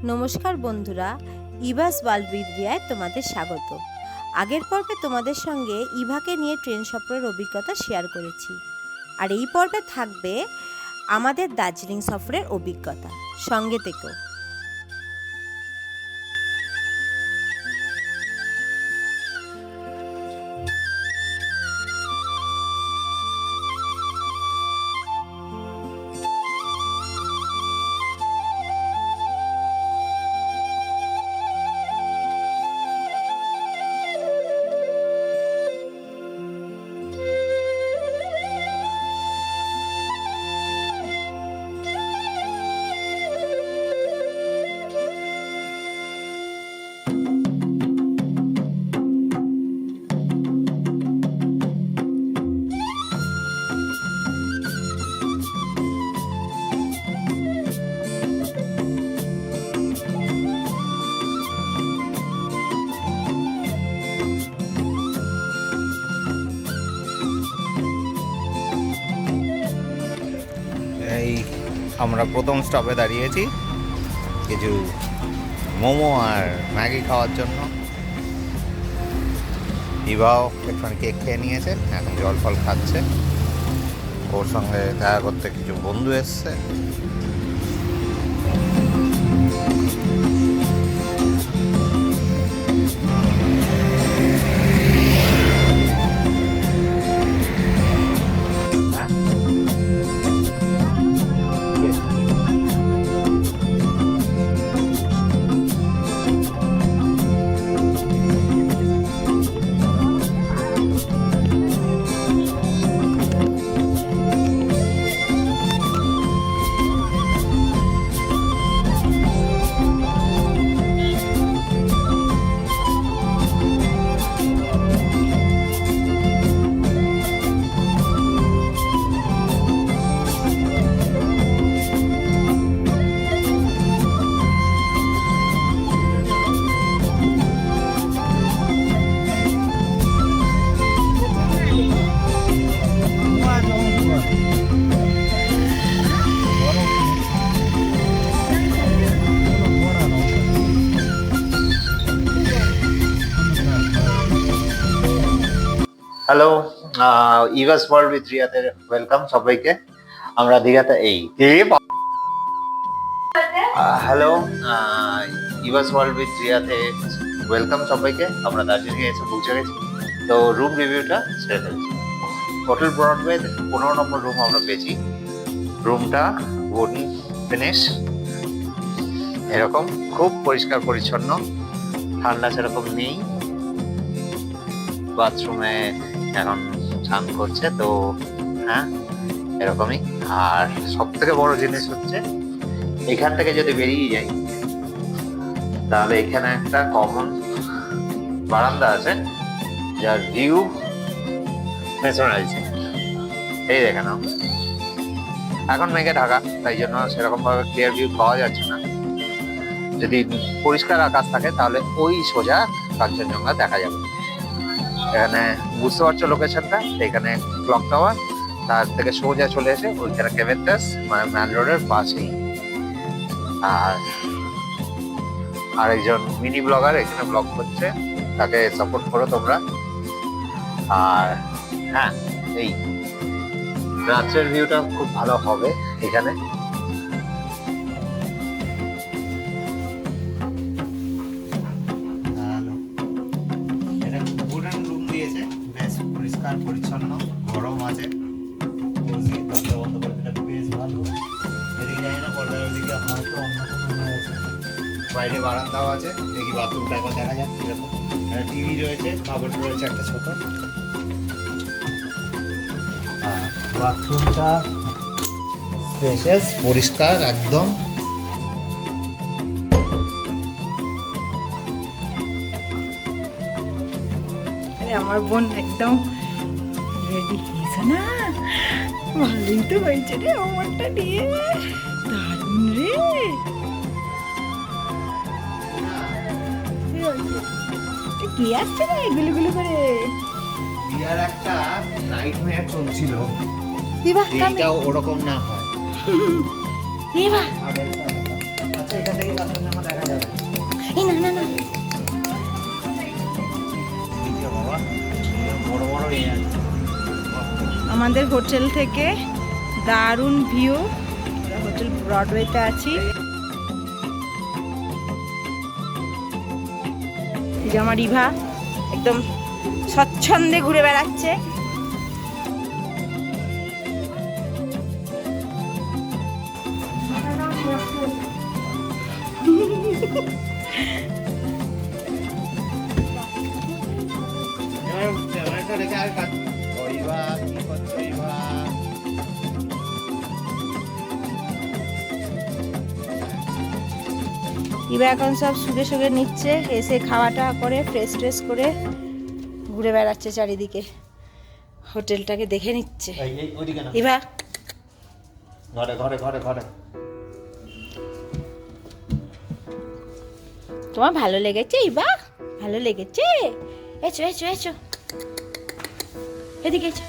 নমস্কার বন্ধুরা, Eva's world with রিয়ায় তোমাদের স্বাগত। আগের পর্বে তোমাদের সঙ্গে ইভাকে নিয়ে ট্রেন সফরের অভিজ্ঞতা শেয়ার করেছি, আর এই পর্বে থাকবে আমাদের দার্জিলিং সফরের অভিজ্ঞতা। সঙ্গে থেকো। এই আমরা প্রথম স্টপে দাঁড়িয়েছি কিছু মোমো আর ম্যাগি খাওয়ার জন্য। ইভাও একটুখানি কেক খেয়ে নিয়েছে, এখন জল ফল খাচ্ছে। ওর সঙ্গে দেখা করতে কিছু বন্ধু এসছে। হ্যালো, ইভাস ওয়ার্ল্ড উইথ রিয়াতে ওয়েলকাম সবাইকে। আমরা দীঘাতে হ্যালো, ইভাস ওয়ার্ল্ড উইথ রিয়াতে ওয়েলকাম সবাইকে। আমরা দার্জিলিংয়ে এসে পৌঁছে গেছি, তো রুম রিভিউটা সেরে ফেলছি। হোটেল ব্রডওয়ে 15 নম্বর রুম আমরা পেয়েছি। রুমটা উডেন ফিনিশ, এরকম খুব পরিষ্কার পরিচ্ছন্ন, ঠান্ডা সেরকম নেই। বাথরুমে এখন স্নান করছে, তো হ্যাঁ এরকমই। আর সব থেকে বড় জিনিস হচ্ছে এখান থেকে যদি বেরিয়ে যাই তাহলে এখানে একটা কমন বারান্দা আছে যার ভিউ মেসোনাইজিং। এই দেখে নাও, এখন মেঘে ঢাকা, তাই জন্য সেরকম ভাবে ক্লিয়ার ভিউ পাওয়া যাচ্ছে না। যদি পরিষ্কার আকাশ থাকে তাহলে ওই সোজা কাঞ্চনজঙ্ঘা দেখা যাবে। এখানে বুঝতে পারছো লোকেশনটা, এখানে ক্লক টাওয়ার, তার থেকে সোজা চলে এসে ওইখানে কেভেন্টাস, মানে ম্যান রোডের পাশেই। আর আরেকজন মিনি ব্লগার এখানে ব্লগ করছে, তাকে সাপোর্ট করো তোমরা। আর হ্যাঁ, এই রাত্রের ভিউটা খুব ভালো হবে এখানে। পরিচ্ছন্ন, গরম আছে, দরজা বন্ধ করে দিলে বেশ ভালো। এদিকে যাই না, পর্দার ওদিকে হয়তো অন্য কোনো আছে। বাইরে বারান্দাও আছে, দেখি বাথরুমটা একবার দেখা যাক কিরকম। একটা টিভি রয়েছে, কাপড় রয়েছে একটা ছোট। বাথরুমটা স্পেশাস, পরিষ্কার একদম। আমার বোন একদম রেডি হয়েছে না? ভালোই তো হয়েছে রে, আমারটা নিয়ে দারুণ রে। কি আসছে রে গুলো করে? বিয়ার একটা নাইটমেয়ার চলছিল, দিবা এইটাও ওরকম না হয়। দিবা আচ্ছা, এখান থেকে আমাদের হোটেল থেকে দারুণ ভিউ। হোটেল ব্রডওয়েতে আছি। এই যে আমার ইভা একদম স্বচ্ছন্দে ঘুরে বেড়াচ্ছে। ইভা এখন সব সুগে সুগে নিচ্ছে, এসে খাওয়াটা করে ফ্রেশ ট্রেশ করে ঘুরে বেড়াচ্ছে চারিদিকে, হোটেলটাকে দেখে নিচ্ছে। ইভা ঘরে ঘরে ঘরে ঘরে। তোমার ভালো লেগেছে ইভা? ভালো লেগেছে? এসো এসো এসো, এদিকে এসো।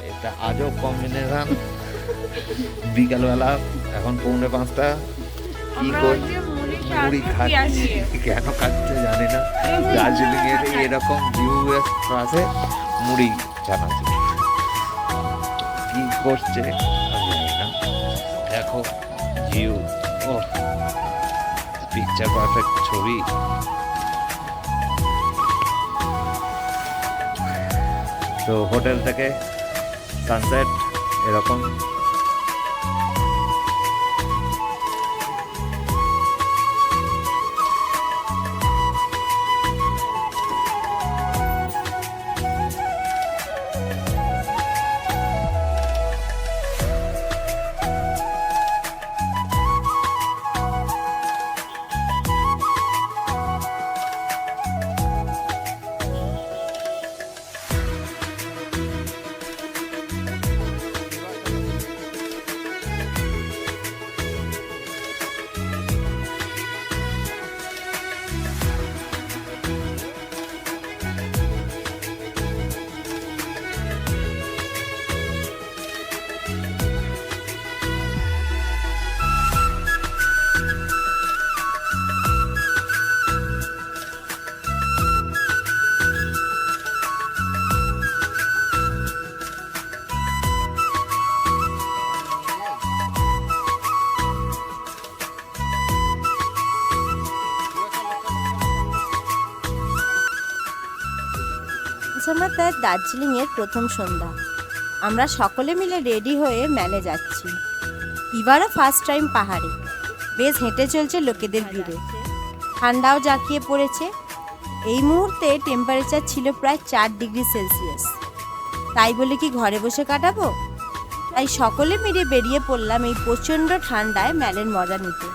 এটা আজব কম্বিনেশন। বিকালবেলা এখন 4:45 কি করছি, মুড়ি খাচ্ছি। কেন খাচ্ছে জানি না। দার্জিলিং এর এরকম ভিউ আছে, মুড়ি জানাচ্ছি কি করছে আমি জানি না। দেখো ভিউ, ও পিকচার পারফেক্ট ছবি। তো হোটেল থেকে সানসেট এরকম। আমাদের দার্জিলিংয়ের প্রথম সন্ধ্যা। আমরা সকলে মিলে রেডি হয়ে মেলে যাচ্ছি। এবারও ফার্স্ট টাইম পাহাড়ে, বেশ হেঁটে চলছে লোকেদের ভিড়ে। ঠান্ডাও জাঁকিয়ে পড়েছে। এই মুহূর্তে টেম্পারেচার ছিল প্রায় 4 ডিগ্রি সেলসিয়াস। তাই বলে কি ঘরে বসে কাটাবো? তাই সকলে মিলে বেরিয়ে পড়লাম এই প্রচণ্ড ঠান্ডায় মেলের মজা নিতে।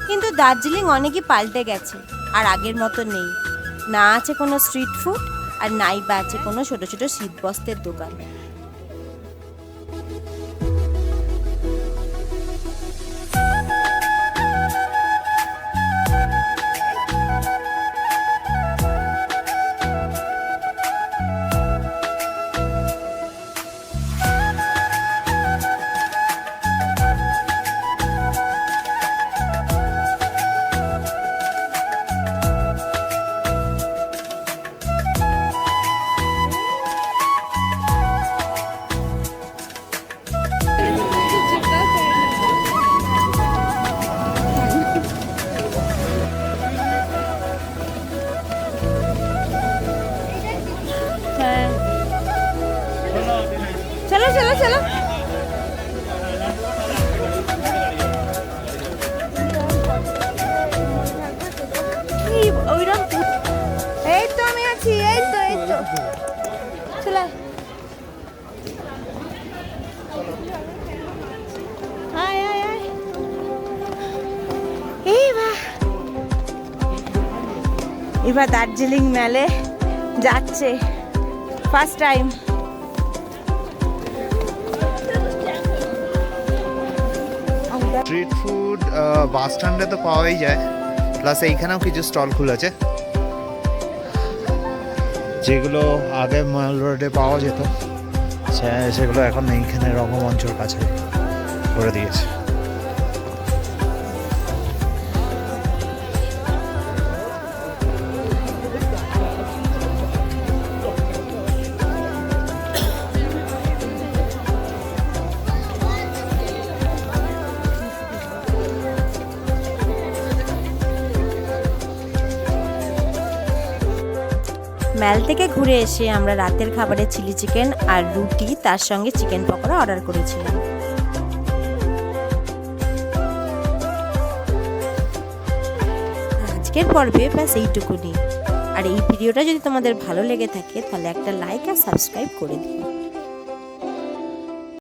কিন্তু দার্জিলিং অনেকই পাল্টে গেছে, আর আগের মতো নেই। না আছে কোনো স্ট্রিট ফুড, আর নাই বা আছে কোনো ছোট ছোট শীতবস্ত্রের দোকান। চলো চলো চলো। এই তো আমি আছি, এই তো এই তো চলো। আয় আয় আয়। এবার দার্জিলিং মেলে যাচ্ছে ফার্স্ট টাইম। স্ট্রিট ফুড বাস স্ট্যান্ডে তো পাওয়াই যায়, প্লাস এইখানেও কিছু স্টল খুলেছে যেগুলো আগে মল রোডে পাওয়া যেত, সেগুলো এখন এইখানে রঙ্গমঞ্চের কাছে করে দিয়েছে। ম্যাল থেকে ঘুরে এসে আমরা রাতের খাবারে চিলি চিকেন আর রুটি তার সঙ্গে চিকেন পকোড়া অর্ডার করেছিলাম। আজকের পর্বে ব্যাস এইটুকুনি। আর এই ভিডিওটা যদি তোমাদের ভালো লেগে থাকে তাহলে একটা লাইক আর সাবস্ক্রাইব করে দিও।